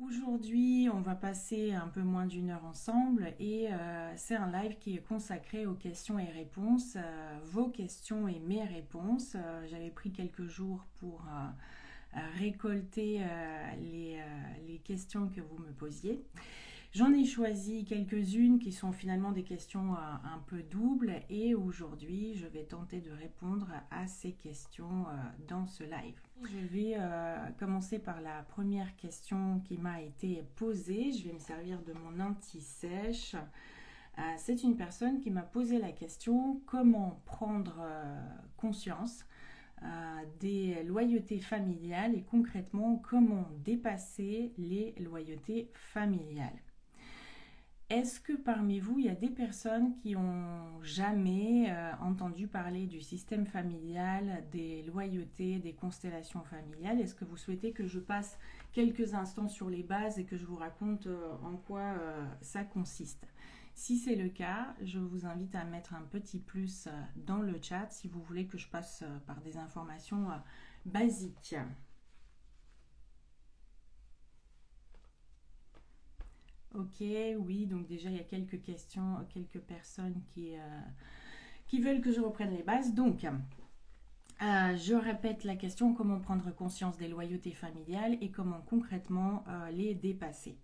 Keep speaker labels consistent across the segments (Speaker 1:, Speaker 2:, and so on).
Speaker 1: Aujourd'hui, on va passer un peu moins d'une heure ensemble et c'est un live qui est consacré aux questions et réponses, vos questions et mes réponses. J'avais pris quelques jours pour récolter les questions que vous me posiez. J'en ai choisi quelques-unes qui sont finalement des questions un peu doubles et aujourd'hui je vais tenter de répondre à ces questions dans ce live. Je vais commencer par la première question qui m'a été posée. Je vais me servir de mon anti-sèche. C'est une personne qui m'a posé la question comment prendre conscience des loyautés familiales et concrètement comment dépasser les loyautés familiales. Est-ce que parmi vous, il y a des personnes qui ont jamais entendu parler du système familial, des loyautés, des constellations familiales? Est-ce que vous souhaitez que je passe quelques instants sur les bases et que je vous raconte en quoi ça consiste? Si c'est le cas, je vous invite à mettre un petit plus dans le chat si vous voulez que je passe par des informations basiques. Ok, oui, donc déjà il y a quelques questions, quelques personnes qui veulent que je reprenne les bases. Donc, je répète la question, comment prendre conscience des loyautés familiales et comment concrètement les dépasser.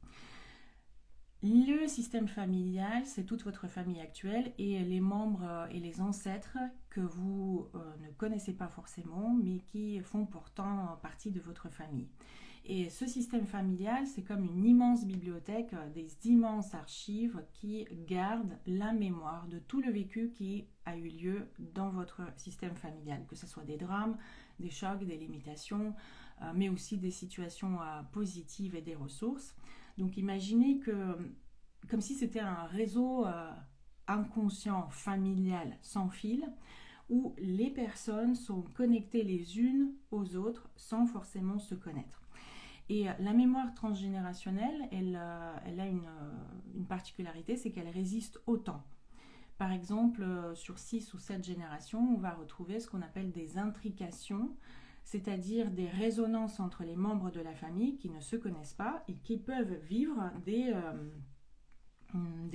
Speaker 1: Le système familial, c'est toute votre famille actuelle et les membres et les ancêtres que vous ne connaissez pas forcément, mais qui font pourtant partie de votre famille. Et ce système familial, c'est comme une immense bibliothèque, des immenses archives qui gardent la mémoire de tout le vécu qui a eu lieu dans votre système familial, que ce soit des drames, des chocs, des limitations, mais aussi des situations positives et des ressources. Donc imaginez que, comme si c'était un réseau inconscient, familial, sans fil, où les personnes sont connectées les unes aux autres sans forcément se connaître. Et la mémoire transgénérationnelle, elle a une particularité, c'est qu'elle résiste au temps. Par exemple, sur 6 ou 7 générations, on va retrouver ce qu'on appelle des intrications, c'est-à-dire des résonances entre les membres de la famille qui ne se connaissent pas et qui peuvent vivre des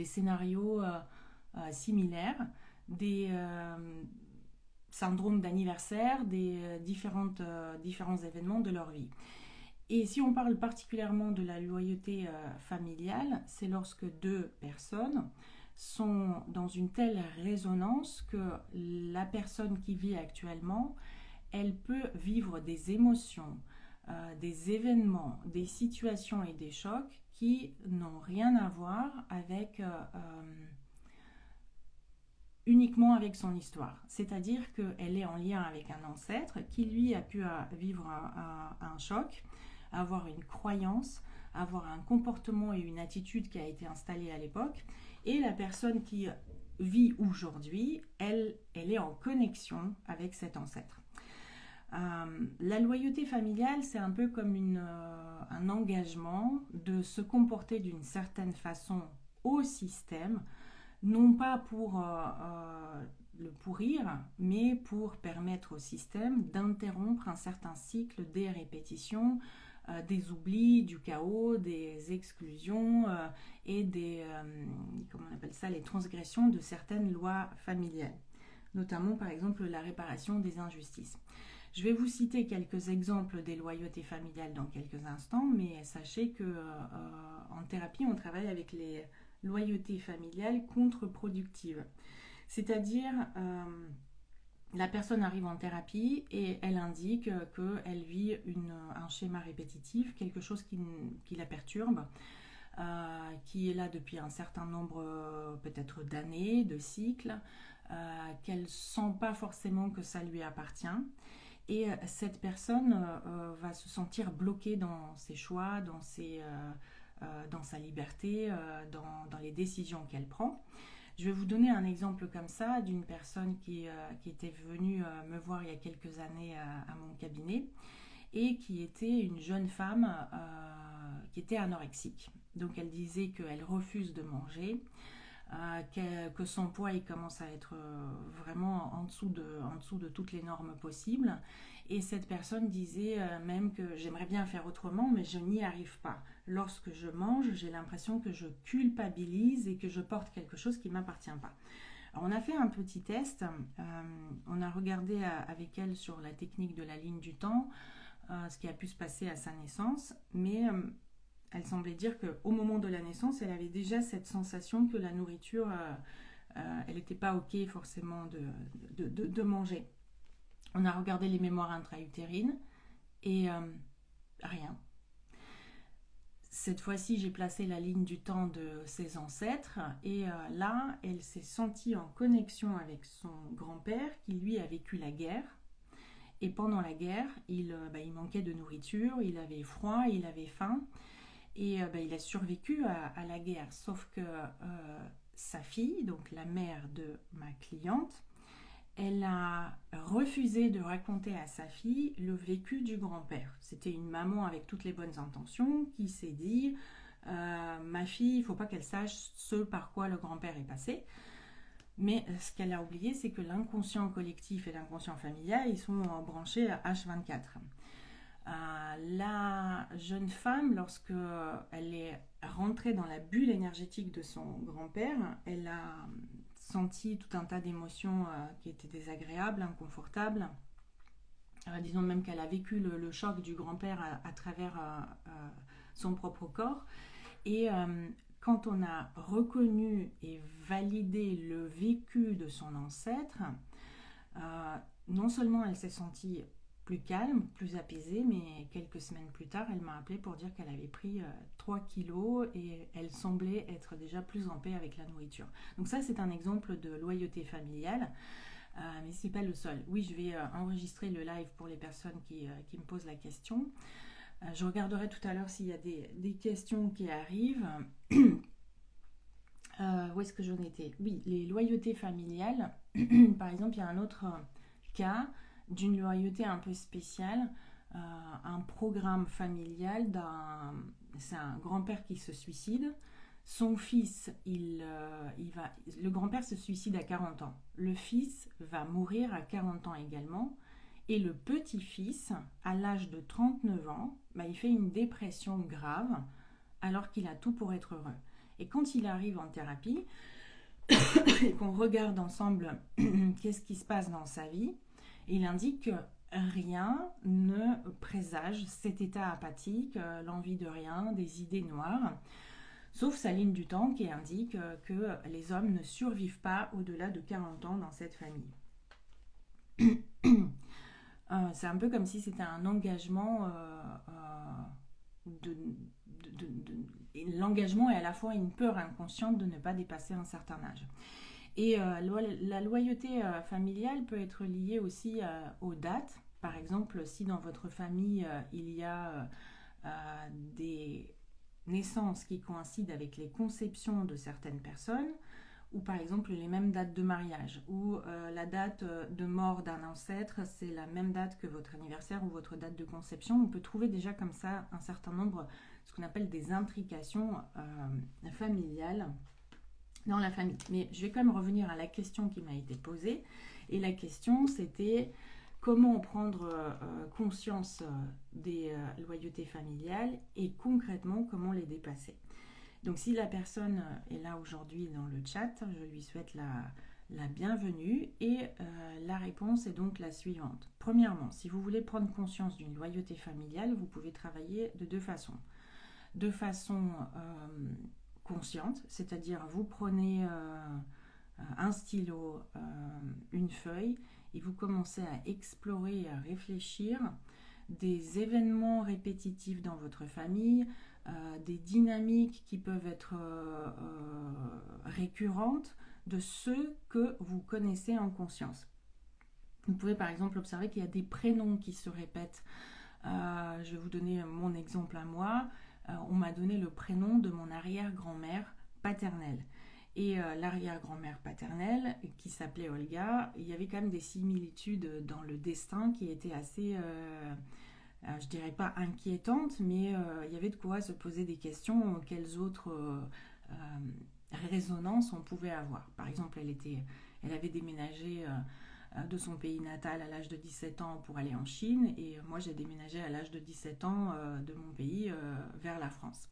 Speaker 1: scénarios similaires, des syndromes d'anniversaire, des différents événements de leur vie. Et si on parle particulièrement de la loyauté familiale, c'est lorsque deux personnes sont dans une telle résonance que la personne qui vit actuellement, elle peut vivre des émotions, des événements, des situations et des chocs qui n'ont rien à voir avec uniquement avec son histoire. C'est-à-dire qu'elle est en lien avec un ancêtre qui lui a pu vivre un choc, avoir une croyance, avoir un comportement et une attitude qui a été installée à l'époque. Et la personne qui vit aujourd'hui, elle est en connexion avec cet ancêtre. La loyauté familiale, c'est un peu comme un engagement de se comporter d'une certaine façon au système, non pas pour le pourrir, mais pour permettre au système d'interrompre un certain cycle des répétitions, des oublis, du chaos, des exclusions et comment on appelle ça, les transgressions de certaines lois familiales, notamment par exemple la réparation des injustices. Je vais vous citer quelques exemples des loyautés familiales dans quelques instants, mais sachez que en thérapie, on travaille avec les loyauté familiale contre-productive. C'est-à-dire, la personne arrive en thérapie et elle indique qu'elle vit un schéma répétitif, quelque chose qui la perturbe, qui est là depuis un certain nombre peut-être d'années, de cycles, qu'elle ne sent pas forcément que ça lui appartient. Et cette personne va se sentir bloquée dans ses choix, dans sa liberté, dans les décisions qu'elle prend. Je vais vous donner un exemple comme ça d'une personne qui était venue me voir il y a quelques années à mon cabinet et qui était une jeune femme qui était anorexique. Donc elle disait qu'elle refuse de manger, que son poids il commence à être vraiment en dessous de toutes les normes possibles Et cette personne disait même que j'aimerais bien faire autrement, mais je n'y arrive pas. Lorsque je mange, j'ai l'impression que je culpabilise et que je porte quelque chose qui ne m'appartient pas. Alors, on a fait un petit test, on a regardé avec elle sur la technique de la ligne du temps, ce qui a pu se passer à sa naissance, mais elle semblait dire qu'au moment de la naissance, elle avait déjà cette sensation que la nourriture, elle n'était pas OK forcément de manger. On a regardé les mémoires intra-utérines et rien. Cette fois-ci, j'ai placé la ligne du temps de ses ancêtres et là, elle s'est sentie en connexion avec son grand-père qui, lui, a vécu la guerre. Et pendant la guerre, il manquait de nourriture, il avait froid, il avait faim et il a survécu à la guerre. Sauf que sa fille, donc la mère de ma cliente, elle a refusé de raconter à sa fille le vécu du grand-père. C'était une maman avec toutes les bonnes intentions qui s'est dit ma fille, il ne faut pas qu'elle sache ce par quoi le grand-père est passé. Mais ce qu'elle a oublié, c'est que l'inconscient collectif et l'inconscient familial, ils sont branchés à H24. La jeune femme, lorsque elle est rentrée dans la bulle énergétique de son grand-père, elle a senti tout un tas d'émotions qui étaient désagréables, inconfortables. Disons même qu'elle a vécu le choc du grand-père à travers son propre corps. Et quand on a reconnu et validé le vécu de son ancêtre, non seulement elle s'est sentie plus calme, plus apaisée, mais quelques semaines plus tard, elle m'a appelé pour dire qu'elle avait pris 3 kilos et elle semblait être déjà plus en paix avec la nourriture. Donc ça, c'est un exemple de loyauté familiale, mais ce n'est pas le seul. Oui, je vais enregistrer le live pour les personnes qui me posent la question. Je regarderai tout à l'heure s'il y a des questions qui arrivent. Où est-ce que j'en étais? Oui, les loyautés familiales. Par exemple, il y a un autre cas d'une loyauté un peu spéciale, un programme familial c'est un grand-père qui se suicide. Son fils, le grand-père se suicide à 40 ans. Le fils va mourir à 40 ans également. Et le petit-fils, à l'âge de 39 ans, il fait une dépression grave alors qu'il a tout pour être heureux. Et quand il arrive en thérapie et qu'on regarde ensemble qu'est-ce qui se passe dans sa vie, il indique que rien ne présage cet état apathique, l'envie de rien, des idées noires, sauf sa ligne du temps qui indique que les hommes ne survivent pas au-delà de 40 ans dans cette famille. C'est un peu comme si c'était un engagement. L'engagement est à la fois une peur inconsciente de ne pas dépasser un certain âge. Et la loyauté familiale peut être liée aussi aux dates. Par exemple, si dans votre famille, il y a des naissances qui coïncident avec les conceptions de certaines personnes, ou par exemple les mêmes dates de mariage, ou la date de mort d'un ancêtre, c'est la même date que votre anniversaire ou votre date de conception, on peut trouver déjà comme ça un certain nombre, ce qu'on appelle des intrications familiales dans la famille. Mais je vais quand même revenir à la question qui m'a été posée, et la question c'était comment prendre conscience des loyautés familiales et concrètement comment les dépasser. Donc si la personne est là aujourd'hui dans le chat, je lui souhaite la bienvenue et la réponse est donc la suivante. Premièrement, si vous voulez prendre conscience d'une loyauté familiale, vous pouvez travailler de deux façons. De façon consciente, c'est-à-dire vous prenez un stylo, une feuille et vous commencez à explorer, à réfléchir des événements répétitifs dans votre famille, des dynamiques qui peuvent être récurrentes de ceux que vous connaissez en conscience. Vous pouvez par exemple observer qu'il y a des prénoms qui se répètent. Je vais vous donner mon exemple à moi. On m'a donné le prénom de mon arrière-grand-mère paternelle. Et l'arrière-grand-mère paternelle, qui s'appelait Olga, il y avait quand même des similitudes dans le destin qui étaient assez... je dirais pas inquiétante, mais il y avait de quoi se poser des questions, quelles autres résonances on pouvait avoir. Par exemple, elle avait déménagé de son pays natal à l'âge de 17 ans pour aller en Chine. Et moi, j'ai déménagé à l'âge de 17 ans de mon pays vers la France.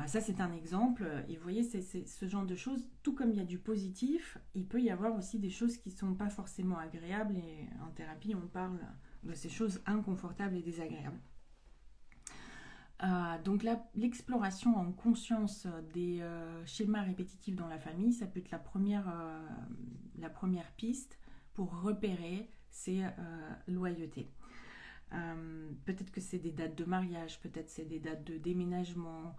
Speaker 1: Ça, c'est un exemple. Et vous voyez, c'est ce genre de choses. Tout comme il y a du positif, il peut y avoir aussi des choses qui ne sont pas forcément agréables. Et en thérapie, on parle de ces choses inconfortables et désagréables. Donc l'exploration en conscience des schémas répétitifs dans la famille, ça peut être la première piste pour repérer ces loyautés. Peut-être que c'est des dates de mariage, peut-être c'est des dates de déménagement,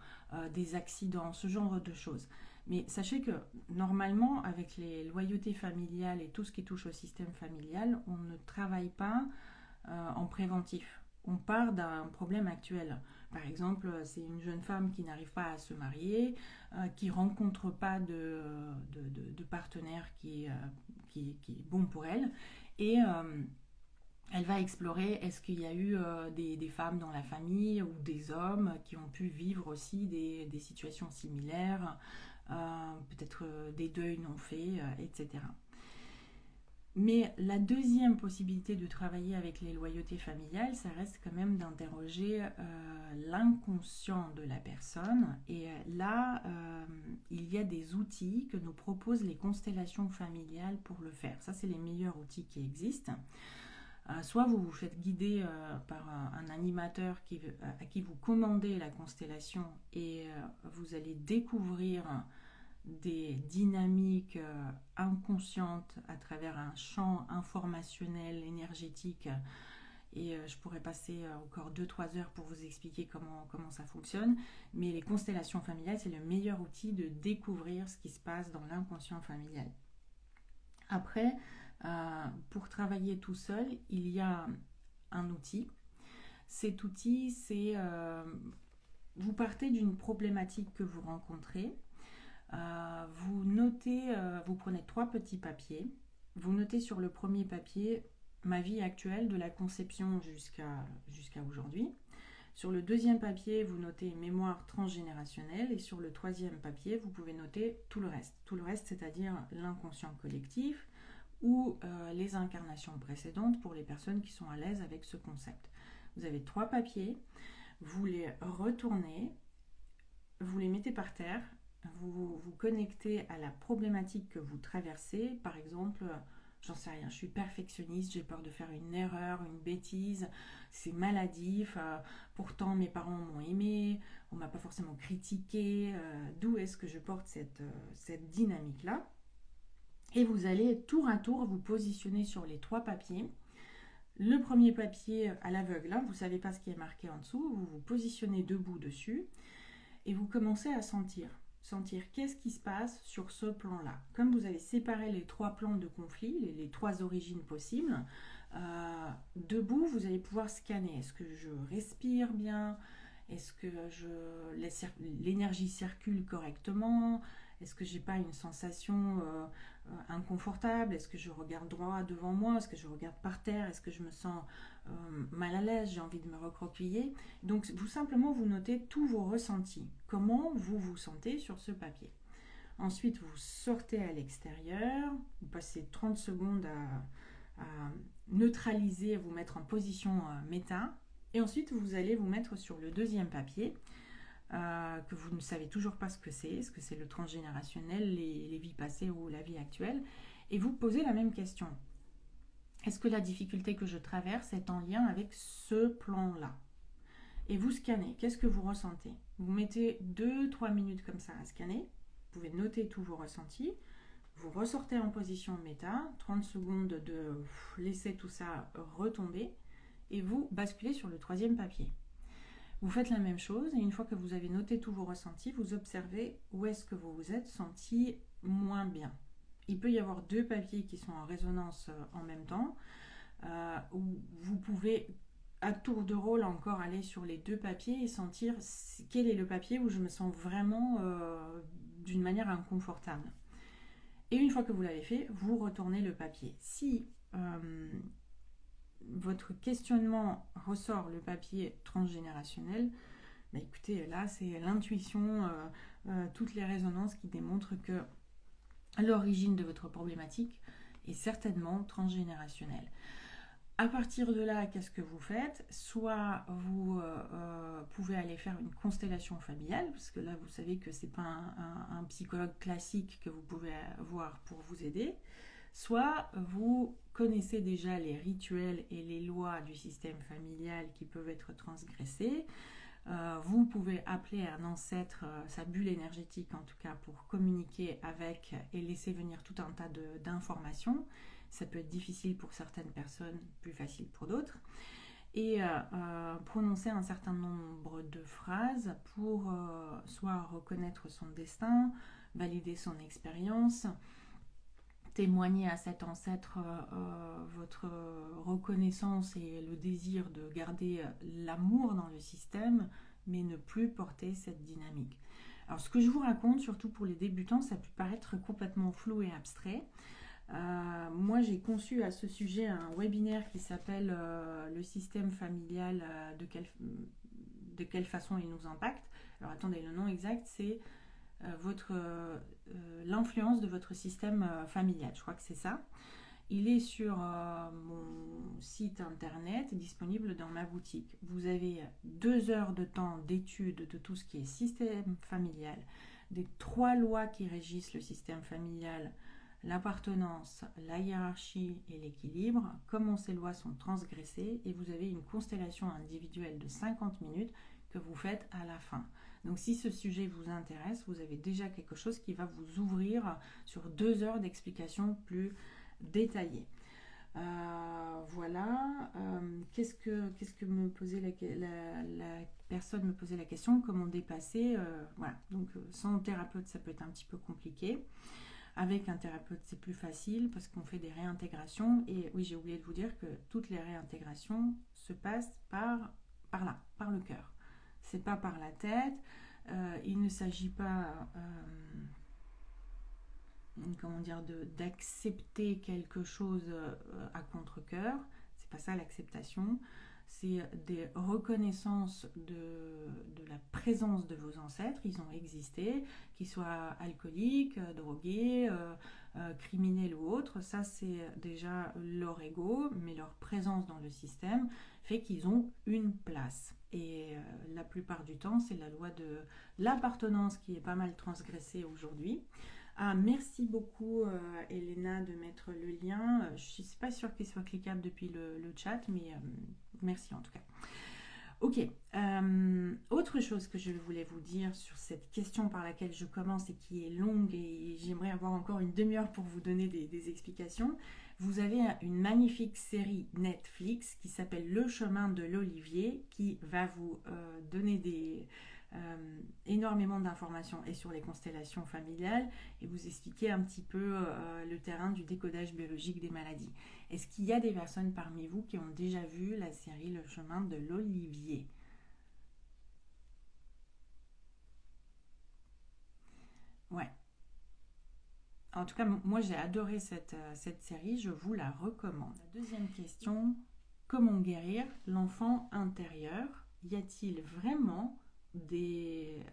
Speaker 1: des accidents, ce genre de choses. Mais sachez que normalement, avec les loyautés familiales et tout ce qui touche au système familial, on ne travaille pas en préventif. On part d'un problème actuel. Par exemple, c'est une jeune femme qui n'arrive pas à se marier, qui ne rencontre pas de partenaire qui est bon pour elle. Et elle va explorer, est-ce qu'il y a eu des femmes dans la famille ou des hommes qui ont pu vivre aussi des situations similaires, peut-être des deuils non faits, etc. Mais la deuxième possibilité de travailler avec les loyautés familiales, ça reste quand même d'interroger l'inconscient de la personne. Et là, il y a des outils que nous proposent les constellations familiales pour le faire. Ça, c'est les meilleurs outils qui existent. Soit vous vous faites guider par un animateur à qui vous commandez la constellation et vous allez découvrir des dynamiques inconscientes à travers un champ informationnel, énergétique. Et je pourrais passer encore 2-3 heures pour vous expliquer comment ça fonctionne. Mais les constellations familiales, c'est le meilleur outil de découvrir ce qui se passe dans l'inconscient familial. Après, pour travailler tout seul, il y a un outil. Cet outil, c'est vous partez d'une problématique que vous rencontrez. Vous notez, vous prenez 3 petits papiers. Vous notez sur le premier papier ma vie actuelle de la conception jusqu'à aujourd'hui. Sur le deuxième papier, vous notez mémoire transgénérationnelle et sur le troisième papier, vous pouvez noter tout le reste. Tout le reste, c'est-à-dire l'inconscient collectif ou les incarnations précédentes pour les personnes qui sont à l'aise avec ce concept. Vous avez 3 papiers, vous les retournez, vous les mettez par terre, vous vous connectez à la problématique que vous traversez. Par exemple, j'en sais rien, je suis perfectionniste, j'ai peur de faire une erreur, une bêtise, c'est maladif, pourtant mes parents m'ont aimé, on ne m'a pas forcément critiqué, d'où est-ce que je porte cette dynamique-là? Et vous allez tour à tour vous positionner sur les 3 papiers. Le premier papier à l'aveugle, vous ne savez pas ce qui est marqué en dessous, vous vous positionnez debout dessus et vous commencez à sentir qu'est-ce qui se passe sur ce plan-là. Comme vous avez séparé les 3 plans de conflit, les 3 origines possibles, debout, vous allez pouvoir scanner. Est-ce que je respire bien? Est-ce que l'énergie circule correctement? Est-ce que j'ai pas une sensation inconfortable? Est-ce que je regarde droit devant moi? Est-ce que je regarde par terre? Est-ce que je me sens mal à l'aise? J'ai envie de me recroqueviller? Donc, simplement, vous notez tous vos ressentis. Comment vous vous sentez sur ce papier? Ensuite, vous sortez à l'extérieur. Vous passez 30 secondes à neutraliser, à vous mettre en position méta. Et ensuite, vous allez vous mettre sur le deuxième papier. Que vous ne savez toujours pas ce que c'est. Est-ce que c'est le transgénérationnel, les vies passées ou la vie actuelle? Et vous posez la même question. Est-ce que la difficulté que je traverse est en lien avec ce plan-là? Et vous scannez. Qu'est-ce que vous ressentez? Vous mettez 2-3 minutes comme ça à scanner. Vous pouvez noter tous vos ressentis. Vous ressortez en position méta. 30 secondes de laisser tout ça retomber. Et vous basculez sur le troisième papier. Vous faites la même chose et une fois que vous avez noté tous vos ressentis, vous observez où est-ce que vous vous êtes senti moins bien. Il peut y avoir 2 papiers qui sont en résonance en même temps, où vous pouvez à tour de rôle encore aller sur les 2 papiers et sentir quel est le papier où je me sens vraiment d'une manière inconfortable. Et une fois que vous l'avez fait, vous retournez le papier. Si votre questionnement ressort le papier transgénérationnel, écoutez, là c'est l'intuition, toutes les résonances qui démontrent que l'origine de votre problématique et certainement transgénérationnel. À partir de là, qu'est-ce que vous faites? Soit vous pouvez aller faire une constellation familiale, parce que là, vous savez que ce n'est pas un psychologue classique que vous pouvez voir pour vous aider. Soit vous connaissez déjà les rituels et les lois du système familial qui peuvent être transgressés. Vous pouvez appeler un ancêtre, sa bulle énergétique en tout cas, pour communiquer avec et laisser venir tout un tas d'informations. Ça peut être difficile pour certaines personnes, plus facile pour d'autres. Et prononcer un certain nombre de phrases pour soit reconnaître son destin, valider son expérience, témoigner à cet ancêtre votre reconnaissance et le désir de garder l'amour dans le système, mais ne plus porter cette dynamique. Alors ce que je vous raconte, surtout pour les débutants, ça peut paraître complètement flou et abstrait. Moi, j'ai conçu à ce sujet un webinaire qui s'appelle le système familial, de quelle façon il nous impacte. Alors attendez, le nom exact, c'est l'influence de votre système familial. Je crois que c'est ça. Il est sur mon site internet, disponible dans ma boutique. Vous avez 2 heures de temps d'étude de tout ce qui est système familial, des 3 lois qui régissent le système familial, l'appartenance, la hiérarchie et l'équilibre, comment ces lois sont transgressées, et vous avez une constellation individuelle de 50 minutes que vous faites à la fin. Donc si ce sujet vous intéresse, vous avez déjà quelque chose qui va vous ouvrir sur 2 heures d'explication plus détaillée. Voilà. Qu'est-ce que me posait la personne me posait la question, comment dépasser, voilà. Donc sans thérapeute, ça peut être un petit peu compliqué. Avec un thérapeute, c'est plus facile parce qu'on fait des réintégrations. Et oui, j'ai oublié de vous dire que toutes les réintégrations se passent par là, par le cœur. C'est pas par la tête. Il ne s'agit pas, d'accepter quelque chose à contre-cœur. C'est pas ça l'acceptation. C'est des reconnaissances de la présence de vos ancêtres. Ils ont existé, qu'ils soient alcooliques, drogués, criminels ou autres. Ça, c'est déjà leur ego, mais leur présence dans le système fait qu'ils ont une place. Et la plupart du temps, c'est la loi de l'appartenance qui est pas mal transgressée aujourd'hui. Ah, merci beaucoup Elena de mettre le lien. Je ne suis pas sûre qu'il soit cliquable depuis le chat, mais merci en tout cas. Ok, autre chose que je voulais vous dire sur cette question par laquelle je commence et qui est longue, et j'aimerais avoir encore une demi-heure pour vous donner des explications. Vous avez une magnifique série Netflix qui s'appelle Le chemin de l'Olivier, qui va vous donner énormément d'informations et sur les constellations familiales et vous expliquer un petit peu le terrain du décodage biologique des maladies. Est-ce qu'il y a des personnes parmi vous qui ont déjà vu la série Le chemin de l'Olivier? Ouais. En tout cas, moi j'ai adoré cette série, je vous la recommande. La deuxième question, comment guérir l'enfant intérieur? Y a-t-il vraiment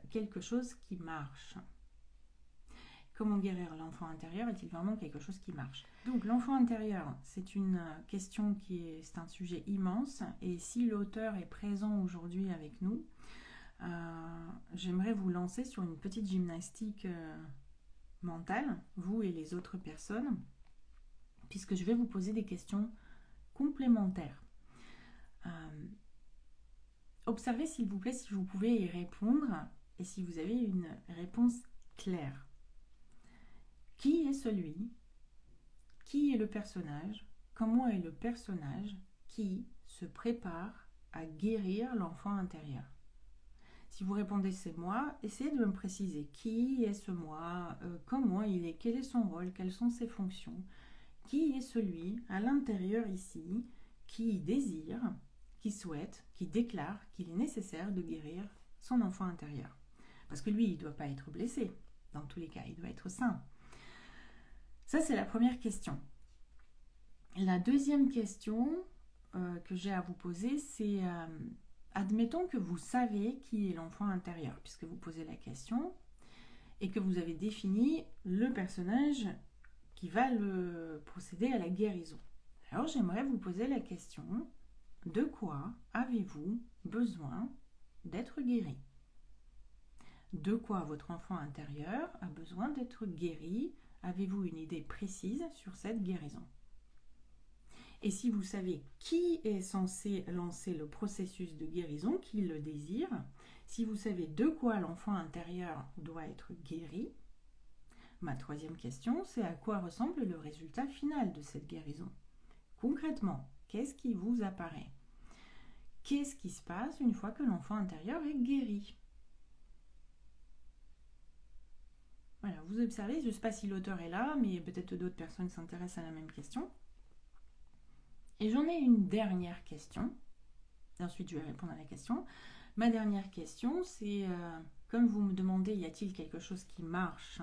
Speaker 1: quelque chose qui marche? Comment guérir l'enfant intérieur? Est-il vraiment quelque chose qui marche? Donc l'enfant intérieur, c'est une question c'est un sujet immense, et si l'auteur est présent aujourd'hui avec nous, j'aimerais vous lancer sur une petite gymnastique mentale, vous et les autres personnes, puisque je vais vous poser des questions complémentaires. Observez s'il vous plaît si vous pouvez y répondre et si vous avez une réponse claire. Qui est celui? Qui est le personnage? Comment est le personnage qui se prépare à guérir l'enfant intérieur? Si vous répondez c'est moi, essayez de me préciser qui est ce moi, comment il est, quel est son rôle, quelles sont ses fonctions. Qui est celui à l'intérieur ici qui désire, qui souhaite, qui déclare qu'il est nécessaire de guérir son enfant intérieur? Parce que lui, il ne doit pas être blessé. Dans tous les cas, il doit être sain. Ça, c'est la première question. La deuxième question que j'ai à vous poser, c'est admettons que vous savez qui est l'enfant intérieur, puisque vous posez la question, et que vous avez défini le personnage qui va le procéder à la guérison. Alors j'aimerais vous poser la question, de quoi avez-vous besoin d'être guéri? De quoi votre enfant intérieur a besoin d'être guéri? Avez-vous une idée précise sur cette guérison? Et si vous savez qui est censé lancer le processus de guérison, qui le désire, si vous savez de quoi l'enfant intérieur doit être guéri, ma troisième question, c'est à quoi ressemble le résultat final de cette guérison? Concrètement, qu'est-ce qui vous apparaît? Qu'est-ce qui se passe une fois que l'enfant intérieur est guéri? Voilà, vous observez, je ne sais pas si l'auteur est là, mais peut-être d'autres personnes s'intéressent à la même question. Et j'en ai une dernière question. Et ensuite, je vais répondre à la question. Ma dernière question, c'est, comme vous me demandez, y a-t-il quelque chose qui marche?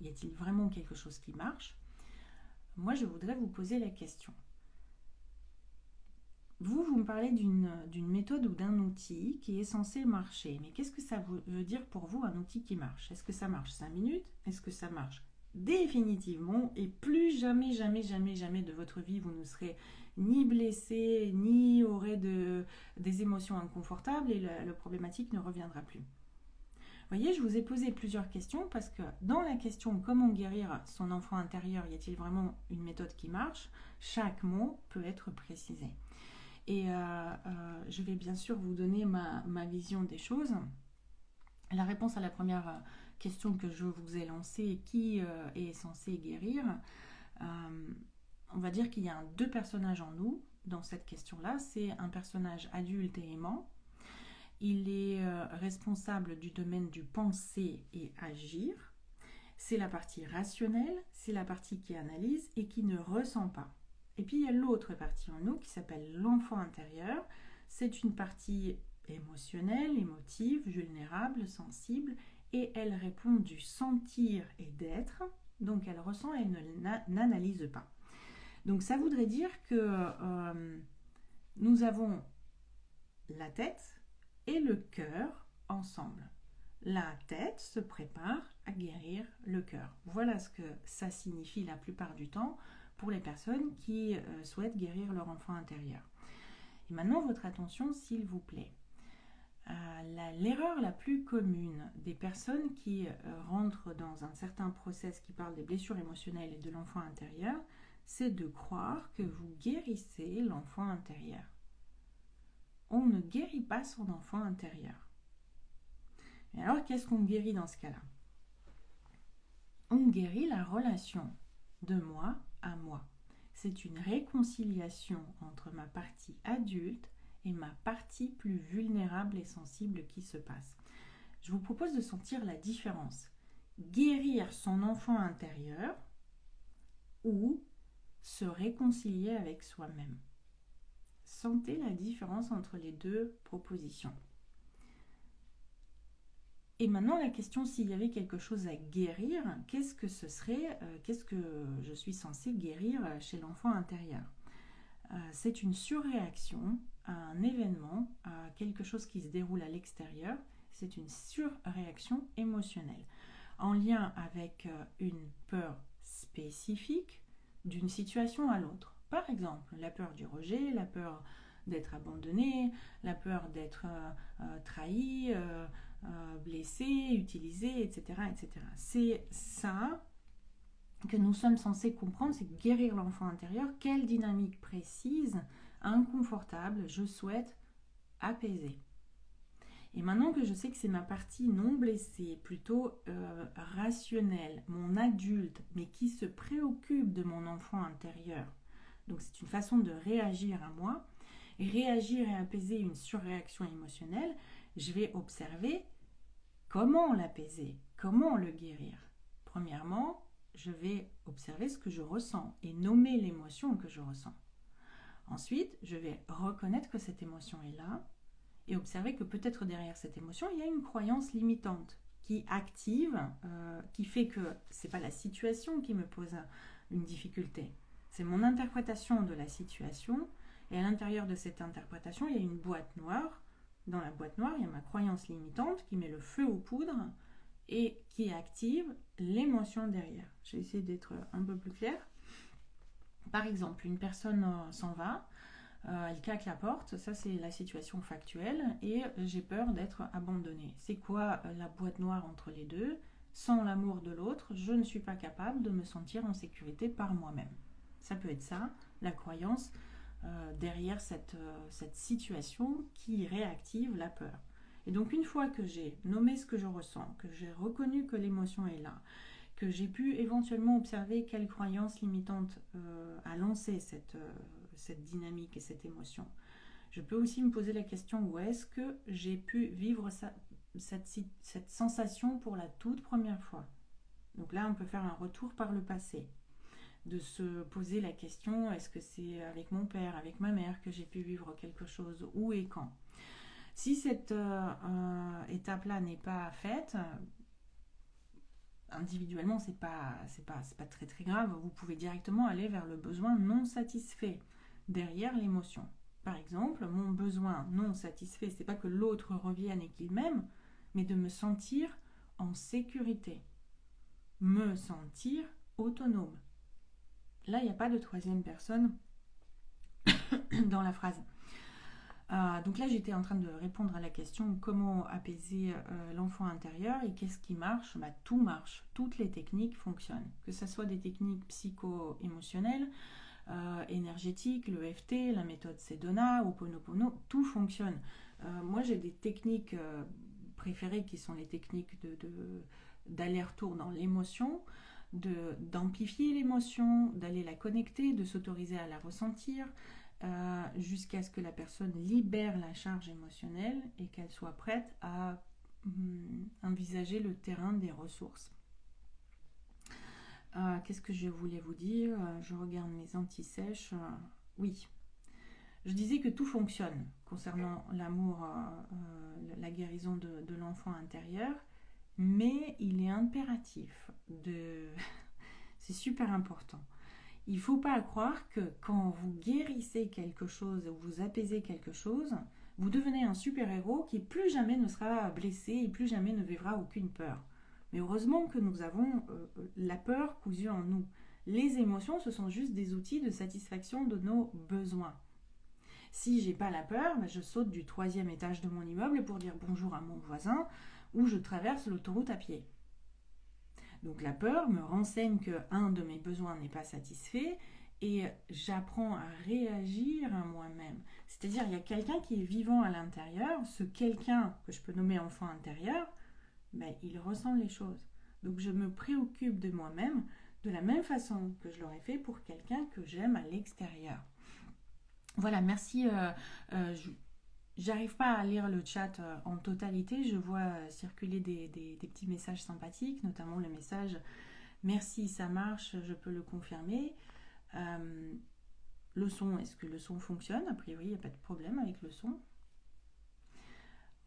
Speaker 1: Y a-t-il vraiment quelque chose qui marche? Moi, je voudrais vous poser la question. Vous me parlez d'une méthode ou d'un outil qui est censé marcher. Mais qu'est-ce que ça veut dire pour vous, un outil qui marche? Est-ce que ça marche 5 minutes? Est-ce que ça marche définitivement, et plus jamais, jamais, jamais, jamais de votre vie, vous ne serez ni blessé, ni aurez des émotions inconfortables, et la problématique ne reviendra plus. Vous voyez, je vous ai posé plusieurs questions parce que dans la question comment guérir son enfant intérieur, y a-t-il vraiment une méthode qui marche? Chaque mot peut être précisé. Et je vais bien sûr vous donner ma vision des choses. La réponse à la première question que je vous ai lancée, qui est censé guérir, on va dire qu'il y a deux personnages en nous dans cette question-là. C'est un personnage adulte et aimant. Il est responsable du domaine du penser et agir. C'est la partie rationnelle, c'est la partie qui analyse et qui ne ressent pas. Et puis il y a l'autre partie en nous qui s'appelle l'enfant intérieur. C'est une partie émotionnelle, émotive, vulnérable, sensible, et elle répond du sentir et d'être, donc elle ressent et n'analyse pas. Donc ça voudrait dire que nous avons la tête et le cœur ensemble. La tête se prépare à guérir le cœur. Voilà ce que ça signifie la plupart du temps pour les personnes qui souhaitent guérir leur enfant intérieur. Et maintenant, votre attention, s'il vous plaît. L'erreur la plus commune des personnes qui rentrent dans un certain process qui parle des blessures émotionnelles et de l'enfant intérieur, c'est de croire que vous guérissez l'enfant intérieur. On ne guérit pas son enfant intérieur. Et alors, qu'est-ce qu'on guérit dans ce cas-là? On guérit la relation de moi à moi. C'est une réconciliation entre ma partie adulte et ma partie plus vulnérable et sensible qui se passe. Je vous propose de sentir la différence. Guérir son enfant intérieur ou se réconcilier avec soi-même. Sentez la différence entre les deux propositions. Et maintenant, la question, s'il y avait quelque chose à guérir, qu'est-ce que ce serait, qu'est-ce que je suis censée guérir chez l'enfant intérieur? C'est une surréaction à un événement, à quelque chose qui se déroule à l'extérieur. C'est une surréaction émotionnelle en lien avec une peur spécifique d'une situation à l'autre. Par exemple, la peur du rejet, la peur d'être abandonné, la peur d'être trahi, blessé, utilisé, etc., etc. C'est ça que nous sommes censés comprendre, c'est guérir l'enfant intérieur. Quelle dynamique précise, inconfortable, je souhaite apaiser. Et maintenant que je sais que c'est ma partie non blessée, plutôt rationnelle, mon adulte, mais qui se préoccupe de mon enfant intérieur, donc c'est une façon de réagir à moi, et réagir et apaiser une surréaction émotionnelle, je vais observer comment l'apaiser, comment le guérir. Premièrement, je vais observer ce que je ressens et nommer l'émotion que je ressens. Ensuite, je vais reconnaître que cette émotion est là et observer que peut-être derrière cette émotion, il y a une croyance limitante qui active, qui fait que ce n'est pas la situation qui me pose une difficulté. C'est mon interprétation de la situation, et à l'intérieur de cette interprétation, il y a une boîte noire. Dans la boîte noire, il y a ma croyance limitante qui met le feu aux poudres et qui active l'émotion derrière. Je vais essayer d'être un peu plus claire. Par exemple, une personne s'en va, elle claque la porte, ça c'est la situation factuelle, et j'ai peur d'être abandonnée. C'est quoi la boîte noire entre les deux? Sans l'amour de l'autre, je ne suis pas capable de me sentir en sécurité par moi-même. Ça peut être ça, la croyance derrière cette situation qui réactive la peur. Et donc une fois que j'ai nommé ce que je ressens, que j'ai reconnu que l'émotion est là, que j'ai pu éventuellement observer quelle croyance limitante a lancé cette dynamique et cette émotion, je peux aussi me poser la question où est-ce que j'ai pu vivre cette sensation pour la toute première fois. Donc là, on peut faire un retour par le passé, de se poser la question, est-ce que c'est avec mon père, avec ma mère que j'ai pu vivre quelque chose, où et quand. Si cette étape-là n'est pas faite, individuellement, c'est pas très très grave. Vous pouvez directement aller vers le besoin non satisfait derrière l'émotion. Par exemple, mon besoin non satisfait, c'est pas que l'autre revienne et qu'il m'aime, mais de me sentir en sécurité, me sentir autonome. Là, il n'y a pas de troisième personne dans la phrase. Donc là, j'étais en train de répondre à la question comment apaiser l'enfant intérieur et qu'est-ce qui marche. Tout marche, toutes les techniques fonctionnent, que ce soit des techniques psycho-émotionnelles, énergétiques, l'EFT, la méthode Sedona, Ho'oponopono, tout fonctionne. Moi, j'ai des techniques préférées qui sont les techniques d'aller-retour dans l'émotion, d'amplifier l'émotion, d'aller la connecter, de s'autoriser à la ressentir, jusqu'à ce que la personne libère la charge émotionnelle et qu'elle soit prête à envisager le terrain des ressources. Qu'est-ce que je voulais vous dire? Je regarde mes anti-sèches. Oui, je disais que tout fonctionne concernant l'amour, la guérison de l'enfant intérieur, mais il est impératif c'est super important. Il ne faut pas croire que quand vous guérissez quelque chose, ou vous apaisez quelque chose, vous devenez un super-héros qui plus jamais ne sera blessé et plus jamais ne vivra aucune peur. Mais heureusement que nous avons la peur cousue en nous. Les émotions, ce sont juste des outils de satisfaction de nos besoins. Si j'ai pas la peur, je saute du 3e étage de mon immeuble pour dire bonjour à mon voisin, ou je traverse l'autoroute à pied. Donc la peur me renseigne qu'un de mes besoins n'est pas satisfait et j'apprends à réagir à moi-même. C'est-à-dire il y a quelqu'un qui est vivant à l'intérieur, ce quelqu'un que je peux nommer enfant intérieur, il ressent les choses. Donc je me préoccupe de moi-même de la même façon que je l'aurais fait pour quelqu'un que j'aime à l'extérieur. Voilà, merci. J'arrive pas à lire le chat en totalité, je vois circuler des petits messages sympathiques, notamment le message « Merci, ça marche, je peux le confirmer ». Le son, est-ce que le son fonctionne? A priori, il n'y a pas de problème avec le son.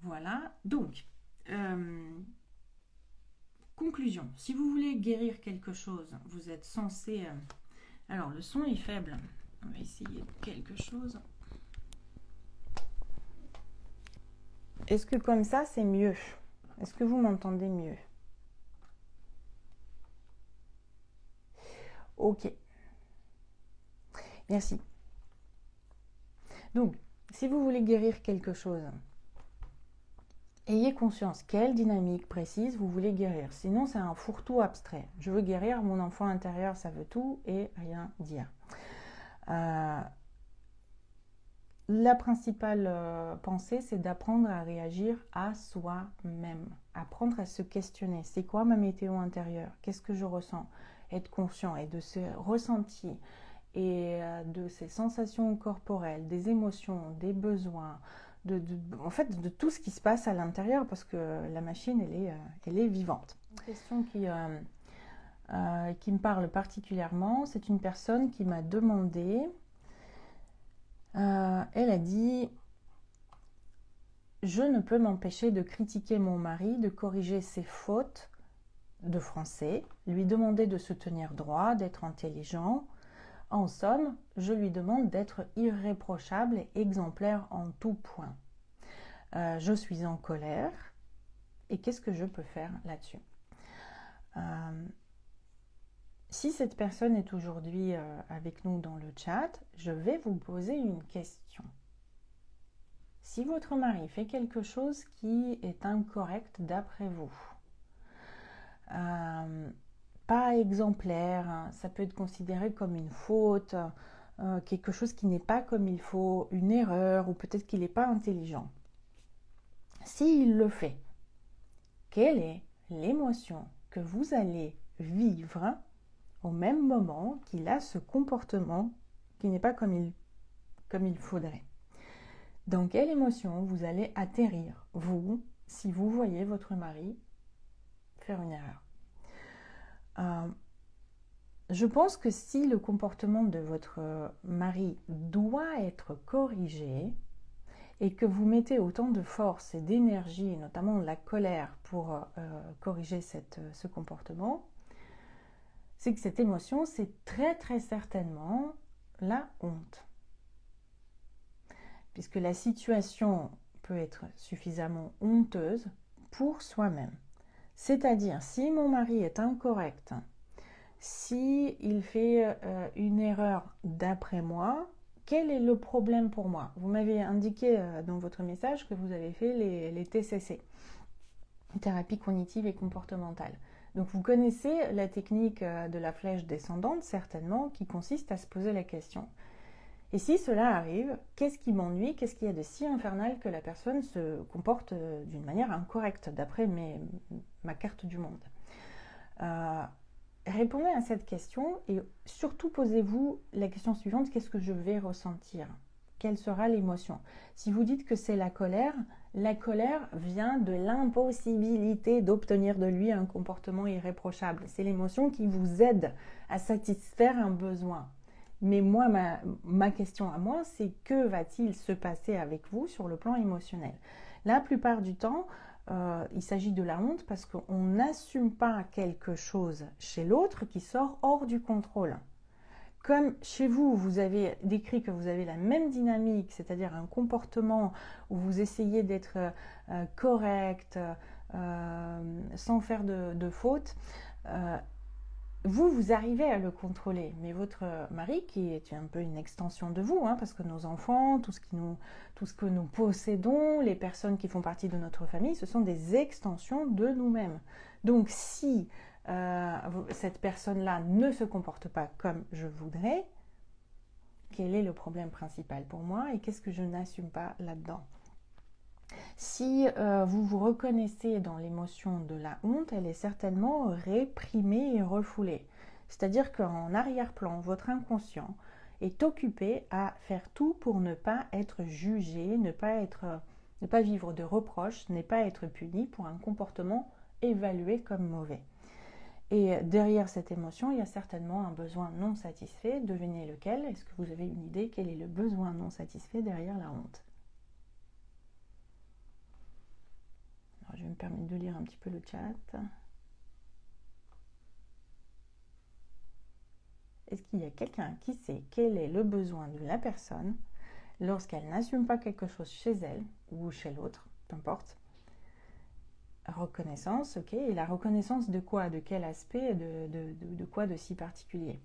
Speaker 1: Voilà, donc, conclusion. Si vous voulez guérir quelque chose, vous êtes censé... Alors, le son est faible. On va essayer quelque chose... Est-ce que comme ça, c'est mieux? Est-ce que vous m'entendez mieux? Ok. Merci. Donc, si vous voulez guérir quelque chose, ayez conscience quelle dynamique précise vous voulez guérir. Sinon, c'est un fourre-tout abstrait. Je veux guérir mon enfant intérieur, ça veut tout et rien dire. La principale pensée, c'est d'apprendre à réagir à soi-même, apprendre à se questionner. C'est quoi ma météo intérieure? Qu'est-ce que je ressens? Être conscient et de ce ressenti et de ces sensations corporelles, des émotions, des besoins, en fait de tout ce qui se passe à l'intérieur parce que la machine, elle est vivante. Une question qui me parle particulièrement, c'est une personne qui m'a demandé... elle a dit « Je ne peux m'empêcher de critiquer mon mari, de corriger ses fautes de français, lui demander de se tenir droit, d'être intelligent. En somme, je lui demande d'être irréprochable et exemplaire en tout point. Je suis en colère et qu'est-ce que je peux faire là-dessus ?» Si cette personne est aujourd'hui avec nous dans le chat, je vais vous poser une question. Si votre mari fait quelque chose qui est incorrect d'après vous, pas exemplaire, ça peut être considéré comme une faute, quelque chose qui n'est pas comme il faut, une erreur, ou peut-être qu'il n'est pas intelligent. S'il le fait, quelle est l'émotion que vous allez vivre au même moment qu'il a ce comportement qui n'est pas comme il faudrait? Dans quelle émotion vous allez atterrir, vous, si vous voyez votre mari faire une erreur? Je pense que si le comportement de votre mari doit être corrigé et que vous mettez autant de force et d'énergie, notamment de la colère, pour corriger ce comportement, c'est que cette émotion, c'est très très certainement la honte. Puisque la situation peut être suffisamment honteuse pour soi-même. C'est-à-dire, si mon mari est incorrect, si il fait une erreur d'après moi, quel est le problème pour moi? Vous m'avez indiqué dans votre message que vous avez fait les TCC, thérapie cognitive et comportementale. Donc vous connaissez la technique de la flèche descendante, certainement, qui consiste à se poser la question. Et si cela arrive, qu'est-ce qui m'ennuie? Qu'est-ce qu'il y a de si infernal que la personne se comporte d'une manière incorrecte, d'après ma carte du monde? Répondez à cette question et surtout posez-vous la question suivante: qu'est-ce que je vais ressentir? Quelle sera l'émotion? Si vous dites que c'est la colère vient de l'impossibilité d'obtenir de lui un comportement irréprochable. C'est l'émotion qui vous aide à satisfaire un besoin. Mais moi, ma question à moi, c'est que va-t-il se passer avec vous sur le plan émotionnel? La plupart du temps, il s'agit de la honte parce qu'on n'assume pas quelque chose chez l'autre qui sort hors du contrôle. Comme chez vous, vous avez décrit que vous avez la même dynamique, c'est-à-dire un comportement où vous essayez d'être correct, sans faire de faute, vous arrivez à le contrôler, mais votre mari, qui est un peu une extension de vous, parce que nos enfants, tout ce que nous possédons, les personnes qui font partie de notre famille, ce sont des extensions de nous-mêmes. Donc si cette personne-là ne se comporte pas comme je voudrais, quel est le problème principal pour moi et qu'est-ce que je n'assume pas là-dedans? Si vous vous reconnaissez dans l'émotion de la honte, elle est certainement réprimée et refoulée. C'est-à-dire qu'en arrière-plan, votre inconscient est occupé à faire tout pour ne pas être jugé, ne pas vivre de reproches, ne pas être puni pour un comportement évalué comme mauvais. Et derrière cette émotion, il y a certainement un besoin non satisfait. Devinez lequel? Est-ce que vous avez une idée? Quel est le besoin non satisfait derrière la honte? Alors, je vais me permettre de lire un petit peu le chat. Est-ce qu'il y a quelqu'un qui sait quel est le besoin de la personne lorsqu'elle n'assume pas quelque chose chez elle ou chez l'autre, peu importe? Reconnaissance, ok. Et la reconnaissance de quoi? De quel aspect? De quoi de si particulier?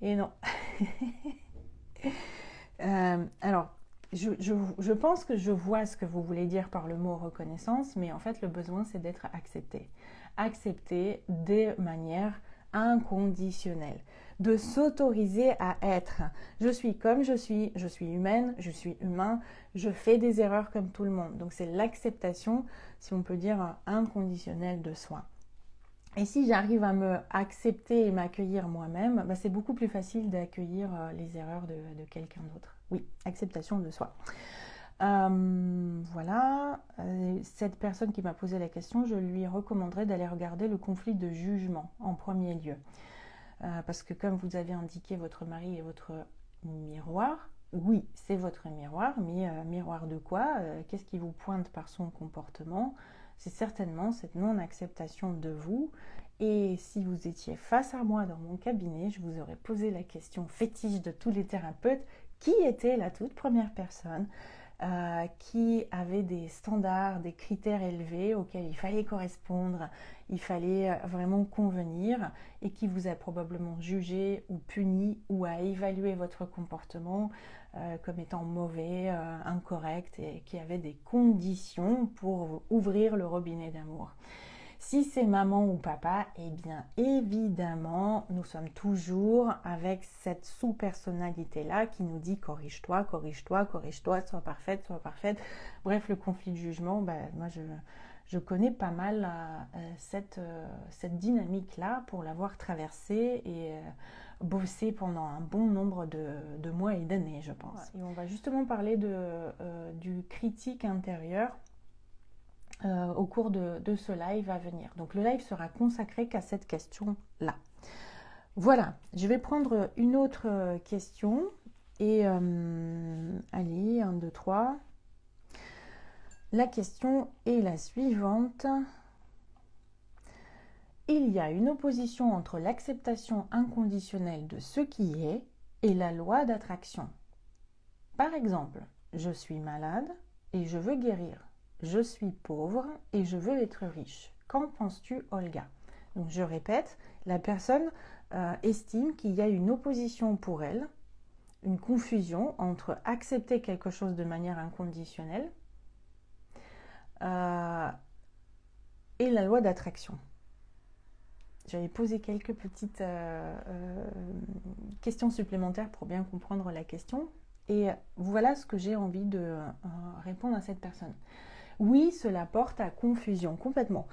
Speaker 1: Et non. Alors, je pense que je vois ce que vous voulez dire par le mot reconnaissance, mais en fait, le besoin, c'est d'être accepté. Accepté de manière inconditionnelle. De s'autoriser à être. Je suis comme je suis humaine, je suis humain, je fais des erreurs comme tout le monde. Donc c'est l'acceptation, si on peut dire, inconditionnelle de soi. Et si j'arrive à me accepter et m'accueillir moi-même, c'est beaucoup plus facile d'accueillir les erreurs de quelqu'un d'autre. Oui, acceptation de soi. Voilà, cette personne qui m'a posé la question, je lui recommanderais d'aller regarder le conflit de jugement en premier lieu. Parce que comme vous avez indiqué, votre mari est votre miroir. Oui, c'est votre miroir, mais miroir de quoi? Qu'est-ce qui vous pointe par son comportement? C'est certainement cette non-acceptation de vous. Et si vous étiez face à moi dans mon cabinet, je vous aurais posé la question fétiche de tous les thérapeutes: Qui était la toute première personne qui avait des standards, des critères élevés auxquels il fallait correspondre, il fallait vraiment convenir, et qui vous a probablement jugé ou puni ou a évalué votre comportement comme étant mauvais, incorrect, et qui avait des conditions pour ouvrir le robinet d'amour. Si c'est maman ou papa, eh bien évidemment, nous sommes toujours avec cette sous-personnalité-là qui nous dit corrige-toi, corrige-toi, corrige-toi, sois parfaite, sois parfaite. Bref, le conflit de jugement, moi je connais pas mal cette dynamique-là pour l'avoir traversée et bossé pendant un bon nombre de mois et d'années, je pense. Et on va justement parler du critique intérieur au cours de ce live à venir. Donc le live sera consacré qu'à cette question-là. Voilà, je vais prendre une autre question et allez, 1, 2, 3. La question est la suivante. Il y a une opposition entre l'acceptation inconditionnelle de ce qui est et la loi d'attraction. Par exemple, je suis malade et je veux guérir. Je suis pauvre et je veux être riche. Qu'en penses-tu, Olga? Donc je répète, la personne estime qu'il y a une opposition pour elle, une confusion entre accepter quelque chose de manière inconditionnelle et la loi d'attraction. J'avais posé quelques petites questions supplémentaires pour bien comprendre la question. Et voilà ce que j'ai envie de répondre à cette personne. Oui, cela porte à confusion, complètement.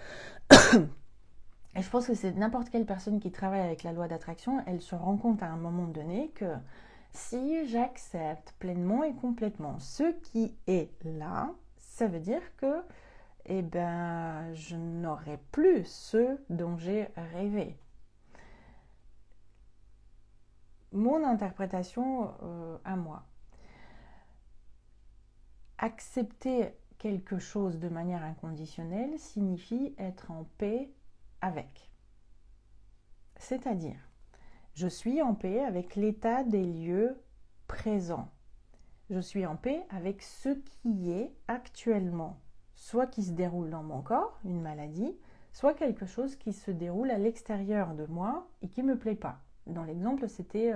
Speaker 1: Et je pense que c'est n'importe quelle personne qui travaille avec la loi d'attraction, elle se rend compte à un moment donné que si j'accepte pleinement et complètement ce qui est là, ça veut dire que je n'aurai plus ce dont j'ai rêvé. Mon interprétation à moi. Accepter quelque chose de manière inconditionnelle signifie être en paix avec. C'est-à-dire, je suis en paix avec l'état des lieux présents. Je suis en paix avec ce qui est actuellement, soit qui se déroule dans mon corps, une maladie, soit quelque chose qui se déroule à l'extérieur de moi et qui ne me plaît pas. Dans l'exemple, c'était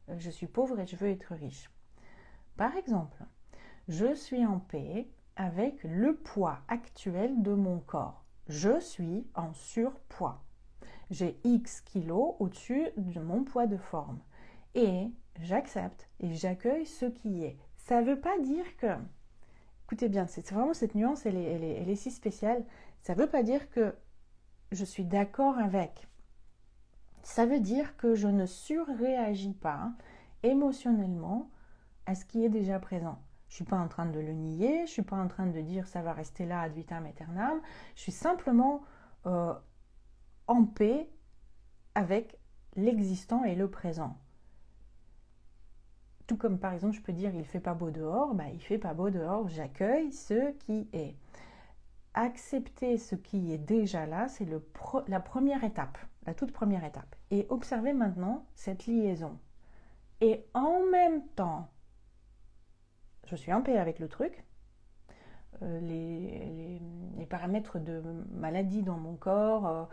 Speaker 1: je suis pauvre et je veux être riche. Par exemple, je suis en paix avec le poids actuel de mon corps. Je suis en surpoids. J'ai X kilos au-dessus de mon poids de forme. Et j'accepte et j'accueille ce qui est. Ça ne veut pas dire que... Écoutez bien, c'est vraiment cette nuance, elle est si spéciale. Ça ne veut pas dire que je suis d'accord avec. Ça veut dire que je ne surréagis pas émotionnellement à ce qui est déjà présent. Je ne suis pas en train de le nier, je ne suis pas en train de dire ça va rester là ad vitam aeternam. Je suis simplement en paix avec l'existant et le présent. Tout comme par exemple je peux dire il ne fait pas beau dehors, il ne fait pas beau dehors, j'accueille ce qui est. Accepter ce qui est déjà là, c'est la première étape, la toute première étape. Et observez maintenant cette liaison. Et en même temps, je suis en paix avec le truc, les paramètres de maladie dans mon corps,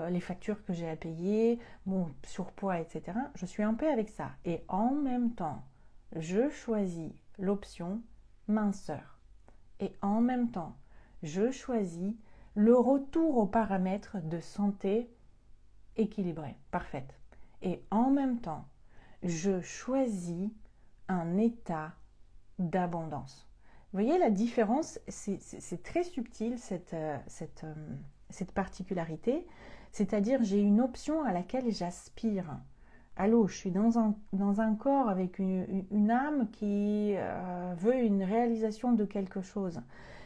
Speaker 1: les factures que j'ai à payer, mon surpoids, etc. Je suis en paix avec ça. Et en même temps, je choisis l'option minceur. Et en même temps, je choisis le retour aux paramètres de santé équilibrée, parfaite. Et en même temps, je choisis un état d'abondance. Vous voyez la différence, c'est très subtil cette particularité, c'est-à-dire j'ai une option à laquelle j'aspire. Allô, je suis dans un corps avec une âme qui veut une réalisation de quelque chose.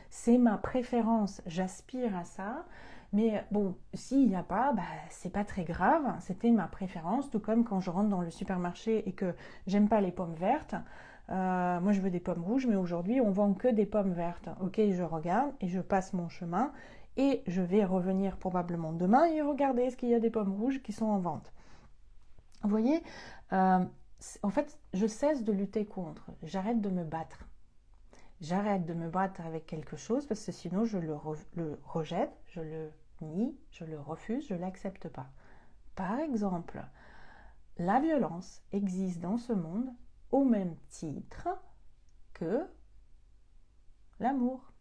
Speaker 1: C'est ma préférence, j'aspire à ça, mais bon, s'il n'y a pas, c'est pas très grave, c'était ma préférence, tout comme quand je rentre dans le supermarché et que j'aime pas les pommes vertes. Moi je veux des pommes rouges, mais aujourd'hui on vend que des pommes vertes. Ok, je regarde et je passe mon chemin et je vais revenir probablement demain et regarder est-ce qu'il y a des pommes rouges qui sont en vente. Vous voyez,
Speaker 2: en fait, je cesse de lutter contre. J'arrête de me battre. J'arrête de me battre avec quelque chose parce que sinon je le rejette, je le nie, je le refuse, je ne l'accepte pas. Par exemple, la violence existe dans ce monde au même titre que l'amour.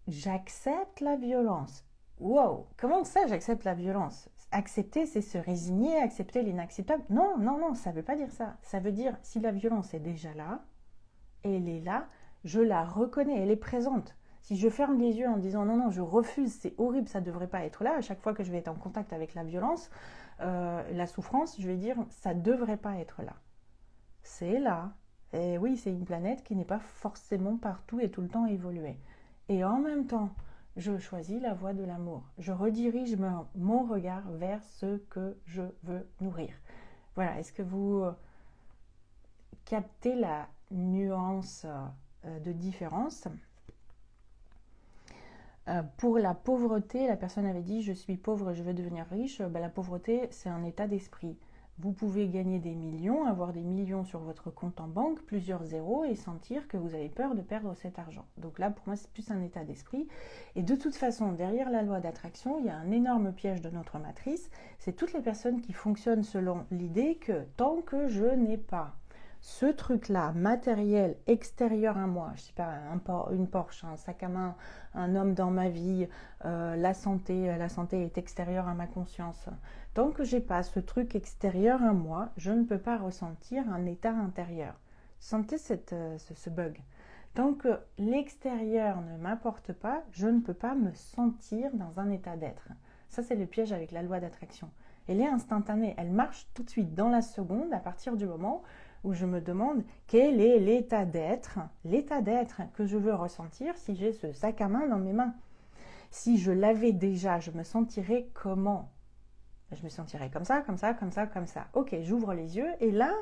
Speaker 2: J'accepte la violence. Wow, comment ça j'accepte la violence? Accepter, c'est se résigner, accepter l'inacceptable. Non, non, non, ça ne veut pas dire ça. Ça veut dire, si la violence est déjà là, elle est là, je la reconnais, elle est présente. Si je ferme les yeux en disant non, non, je refuse, c'est horrible, ça ne devrait pas être là, à chaque fois que je vais être en contact avec la violence, la souffrance, je vais dire ça ne devrait pas être là. C'est là. Et oui, c'est une planète qui n'est pas forcément partout et tout le temps évoluée. Et en même temps, je choisis la voie de l'amour. Je redirige mon regard vers ce que je veux nourrir. Voilà, est-ce que vous captez la nuance de différence? Pour la pauvreté, la personne avait dit « je suis pauvre, je veux devenir riche ». La pauvreté, c'est un état d'esprit. Vous pouvez gagner des millions, avoir des millions sur votre compte en banque, plusieurs zéros, et sentir que vous avez peur de perdre cet argent. Donc là, pour moi, c'est plus un état d'esprit. Et de toute façon, derrière la loi d'attraction, il y a un énorme piège de notre matrice. C'est toutes les personnes qui fonctionnent selon l'idée que tant que je n'ai pas ce truc-là, matériel, extérieur à moi, je sais pas, une Porsche, un sac à main, un homme dans ma vie, la santé est extérieure à ma conscience. Tant que j'ai pas ce truc extérieur à moi, je ne peux pas ressentir un état intérieur. Sentez ce bug. Tant que l'extérieur ne m'apporte pas, je ne peux pas me sentir dans un état d'être. Ça, c'est le piège avec la loi d'attraction. Elle est instantanée, elle marche tout de suite, dans la seconde, à partir du moment où je me demande quel est l'état d'être que je veux ressentir si j'ai ce sac à main dans mes mains. Si je l'avais déjà, je me sentirais comment? Je me sentirais comme ça, comme ça, comme ça, comme ça. Ok, j'ouvre les yeux et là,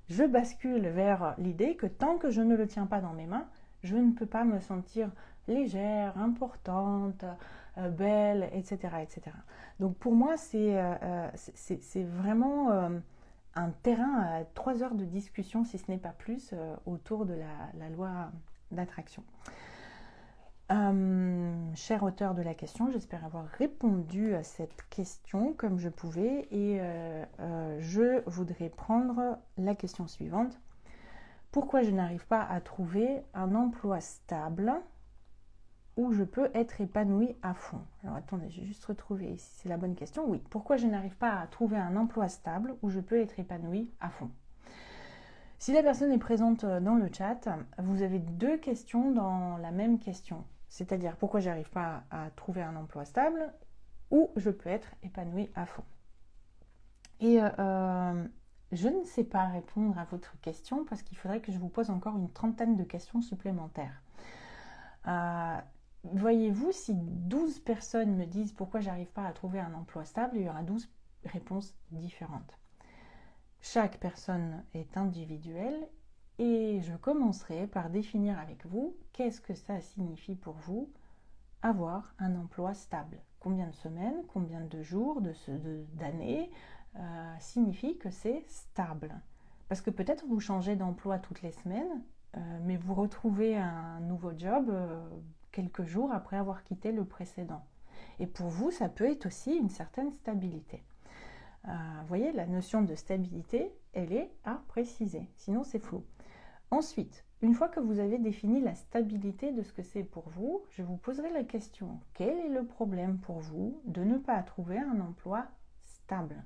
Speaker 2: je bascule vers l'idée que tant que je ne le tiens pas dans mes mains, je ne peux pas me sentir légère, importante, belle, etc., etc. Donc pour moi, c'est vraiment un terrain à 3 heures de discussion, si ce n'est pas plus, autour de la loi d'attraction. Cher auteur de la question, j'espère avoir répondu à cette question comme je pouvais et je voudrais prendre la question suivante. Pourquoi je n'arrive pas à trouver un emploi stable où je peux être épanouie à fond? Alors attendez, j'ai juste retrouvé si c'est la bonne question. Oui, pourquoi je n'arrive pas à trouver un emploi stable où je peux être épanouie à fond? Si la personne est présente dans le chat, vous avez 2 questions dans la même question. C'est-à-dire pourquoi je n'arrive pas à trouver un emploi stable où je peux être épanouie à fond. Et je ne sais pas répondre à votre question parce qu'il faudrait que je vous pose encore une trentaine de questions supplémentaires. Voyez-vous, si 12 personnes me disent pourquoi j'arrive pas à trouver un emploi stable, il y aura 12 réponses différentes. Chaque personne est individuelle et je commencerai par définir avec vous qu'est-ce que ça signifie pour vous avoir un emploi stable. Combien de semaines, combien de jours, d'années signifie que c'est stable. Parce que peut-être vous changez d'emploi toutes les semaines, mais vous retrouvez un nouveau job quelques jours après avoir quitté le précédent. Et pour vous, ça peut être aussi une certaine stabilité. Vous voyez, la notion de stabilité, elle est à préciser, sinon c'est flou. Ensuite, une fois que vous avez défini la stabilité de ce que c'est pour vous, je vous poserai la question, quel est le problème pour vous de ne pas trouver un emploi stable?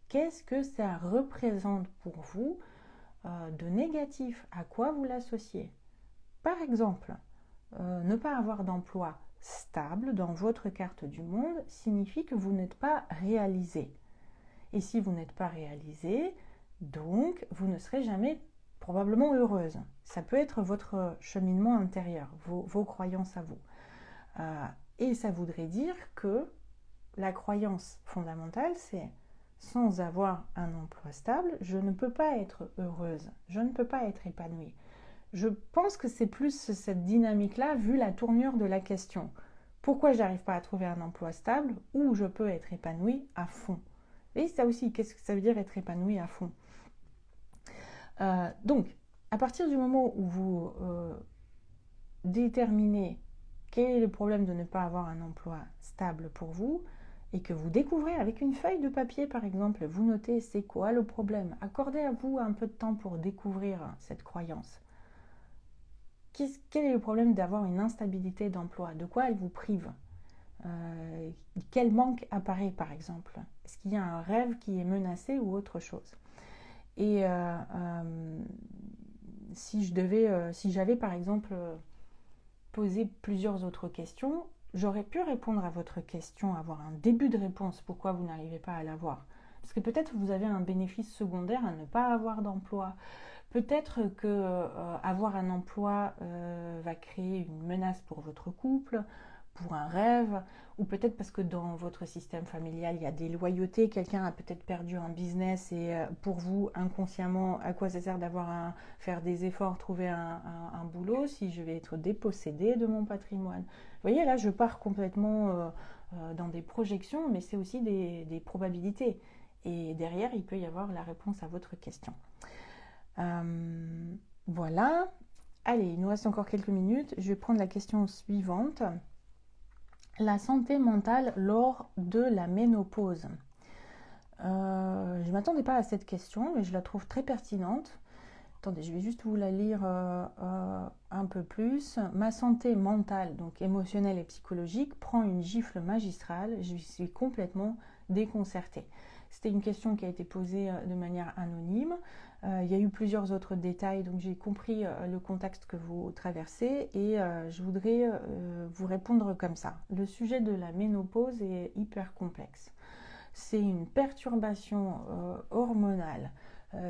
Speaker 2: Qu'est-ce que ça représente pour vous de négatif? À quoi vous l'associez? Par exemple, ne pas avoir d'emploi stable dans votre carte du monde signifie que vous n'êtes pas réalisé. Et si vous n'êtes pas réalisé, donc vous ne serez jamais probablement heureuse. Ça peut être votre cheminement intérieur, vos croyances à vous. Et ça voudrait dire que la croyance fondamentale, c'est sans avoir un emploi stable, je ne peux pas être heureuse, je ne peux pas être épanouie. Je pense que c'est plus cette dynamique-là, vu la tournure de la question. Pourquoi je n'arrive pas à trouver un emploi stable où je peux être épanouie à fond? Et ça aussi, qu'est-ce que ça veut dire être épanoui à fond? Donc, à partir du moment où vous déterminez quel est le problème de ne pas avoir un emploi stable pour vous, et que vous découvrez avec une feuille de papier par exemple, vous notez c'est quoi le problème, accordez à vous un peu de temps pour découvrir cette croyance. Quel est le problème d'avoir une instabilité d'emploi? De quoi elle vous prive? Quel manque apparaît par exemple? Est-ce qu'il y a un rêve qui est menacé ou autre chose? Et si j'avais par exemple posé plusieurs autres questions, j'aurais pu répondre à votre question, avoir un début de réponse pourquoi vous n'arrivez pas à l'avoir. Parce que peut-être vous avez un bénéfice secondaire à ne pas avoir d'emploi. Peut-être que avoir un emploi va créer une menace pour votre couple, pour un rêve, ou peut-être parce que dans votre système familial, il y a des loyautés, quelqu'un a peut-être perdu un business et pour vous, inconsciemment, à quoi ça sert faire des efforts, trouver un boulot si je vais être dépossédée de mon patrimoine? Vous voyez, là, je pars complètement dans des projections, mais c'est aussi des probabilités. Et derrière, il peut y avoir la réponse à votre question. Voilà. Allez, il nous reste encore quelques minutes. Je vais prendre la question suivante. La santé mentale lors de la ménopause. Je ne m'attendais pas à cette question, mais je la trouve très pertinente. Attendez, je vais juste vous la lire un peu plus. Ma santé mentale, donc émotionnelle et psychologique, prend une gifle magistrale. Je suis complètement déconcertée. C'était une question qui a été posée de manière anonyme. Il y a eu plusieurs autres détails, donc j'ai compris le contexte que vous traversez et je voudrais vous répondre comme ça. Le sujet de la ménopause est hyper complexe. C'est une perturbation hormonale,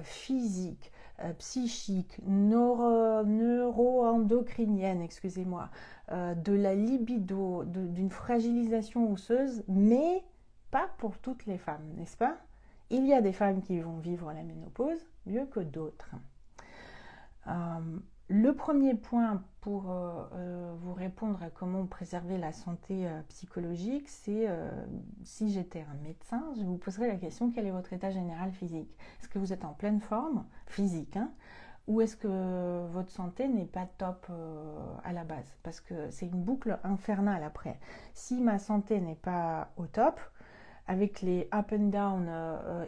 Speaker 2: physique, psychique, neuro-endocrinienne, excusez-moi, de la libido, d'une fragilisation osseuse, mais pas pour toutes les femmes, n'est-ce pas? Il y a des femmes qui vont vivre la ménopause mieux que d'autres. Le premier point pour vous répondre à comment préserver la santé psychologique, c'est si j'étais un médecin, je vous poserais la question: quel est votre état général physique? Est-ce que vous êtes en pleine forme physique, hein, ou est-ce que votre santé n'est pas top à la base? Parce que c'est une boucle infernale après. Si ma santé n'est pas au top, avec les up and down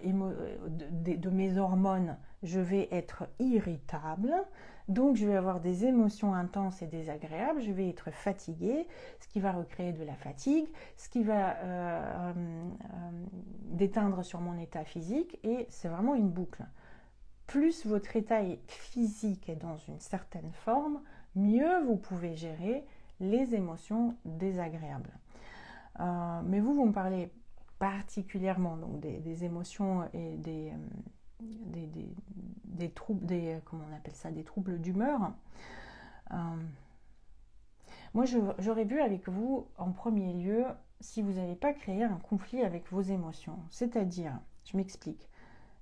Speaker 2: de mes hormones, je vais être irritable, donc je vais avoir des émotions intenses et désagréables, je vais être fatiguée, ce qui va recréer de la fatigue, ce qui va déteindre sur mon état physique, et c'est vraiment une boucle. Plus votre état physique est dans une certaine forme, mieux vous pouvez gérer les émotions désagréables. Mais vous me parlez particulièrement donc des émotions et des troubles, comment on appelle ça, des troubles d'humeur. Moi, j'aurais vu avec vous en premier lieu si vous n'avez pas créé un conflit avec vos émotions. C'est-à-dire, je m'explique,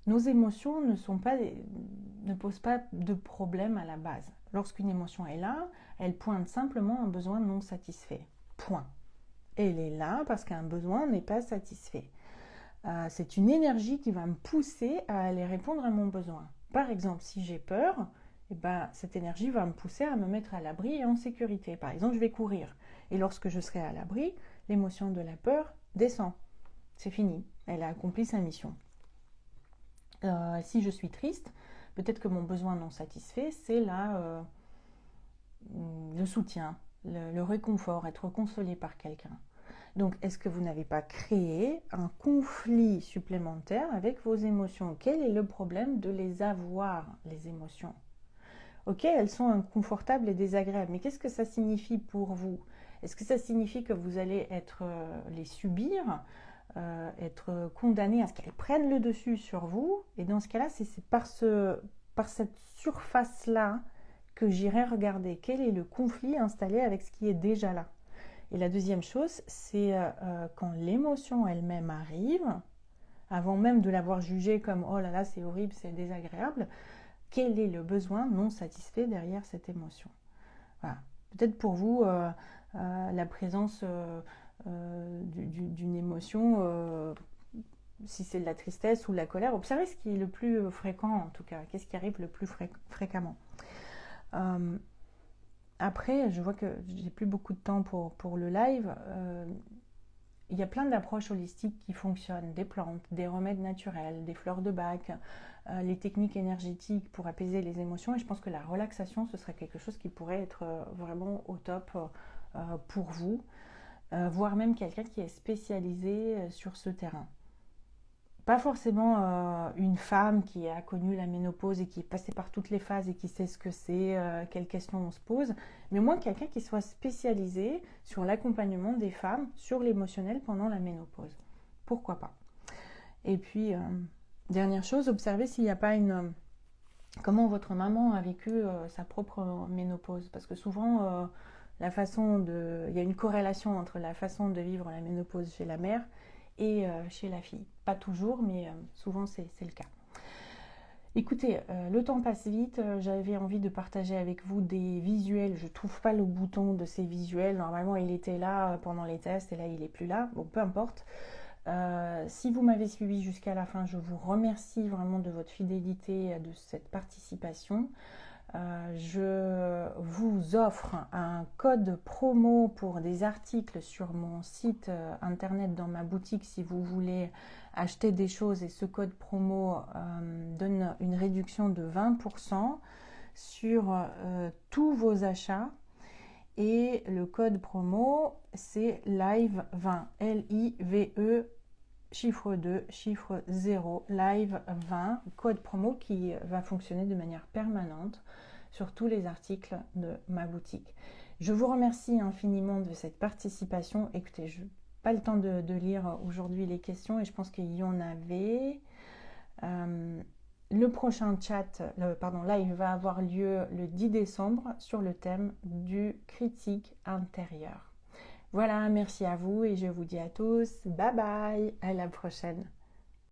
Speaker 2: nos émotions ne posent pas de problème à la base. Lorsqu'une émotion est là, elle pointe simplement un besoin non satisfait. Point. Elle est là parce qu'un besoin n'est pas satisfait. C'est une énergie qui va me pousser à aller répondre à mon besoin. Par exemple, si j'ai peur, cette énergie va me pousser à me mettre à l'abri et en sécurité. Par exemple, je vais courir. Et lorsque je serai à l'abri, l'émotion de la peur descend. C'est fini. Elle a accompli sa mission. Si je suis triste, peut-être que mon besoin non satisfait, c'est le soutien, le réconfort, être consolé par quelqu'un. Donc, est-ce que vous n'avez pas créé un conflit supplémentaire avec vos émotions? Quel est le problème de les avoir, les émotions? Ok, elles sont inconfortables et désagréables, mais qu'est-ce que ça signifie pour vous? Est-ce que ça signifie que vous allez les subir, être condamné à ce qu'elles prennent le dessus sur vous? Et dans ce cas-là, c'est par cette surface-là que j'irai regarder quel est le conflit installé avec ce qui est déjà là. Et la deuxième chose, c'est quand l'émotion elle-même arrive, avant même de l'avoir jugée comme « oh là là, c'est horrible, c'est désagréable », quel est le besoin non satisfait derrière cette émotion? Voilà. Peut-être pour vous, la présence d'une émotion si c'est de la tristesse ou de la colère, observez ce qui est le plus fréquent en tout cas, qu'est-ce qui arrive le plus fréquemment. Après, je vois que j'ai plus beaucoup de temps pour le live. Il y a plein d'approches holistiques qui fonctionnent, des plantes, des remèdes naturels, des fleurs de bac, les techniques énergétiques pour apaiser les émotions. Et je pense que la relaxation, ce serait quelque chose qui pourrait être vraiment au top pour vous, voire même quelqu'un qui est spécialisé sur ce terrain. Pas forcément une femme qui a connu la ménopause et qui est passée par toutes les phases et qui sait ce que c'est, quelles questions on se pose, mais au moins quelqu'un qui soit spécialisé sur l'accompagnement des femmes sur l'émotionnel pendant la ménopause. Pourquoi pas? Et puis, dernière chose, observez s'il n'y a pas comment votre maman a vécu sa propre ménopause. Parce que souvent, il y a une corrélation entre la façon de vivre la ménopause chez la mère et chez la fille. Pas toujours, mais souvent c'est le cas. Écoutez, le temps passe vite, j'avais envie de partager avec vous des visuels, je ne trouve pas le bouton de ces visuels, normalement il était là pendant les tests et là il n'est plus là, bon peu importe. Si vous m'avez suivi jusqu'à la fin, je vous remercie vraiment de votre fidélité, de cette participation. Je vous offre un code promo pour des articles sur mon site internet dans ma boutique si vous voulez acheter des choses, et ce code promo donne une réduction de 20% sur tous vos achats, et le code promo c'est LIVE20, L-I-V-E chiffre 2, chiffre 0, live 20, code promo qui va fonctionner de manière permanente sur tous les articles de ma boutique. Je vous remercie infiniment de cette participation. Écoutez, je n'ai pas le temps de lire aujourd'hui les questions et je pense qu'il y en avait. Le prochain live va avoir lieu le 10 décembre sur le thème du critique intérieur. Voilà, merci à vous et je vous dis à tous, bye bye, à la prochaine.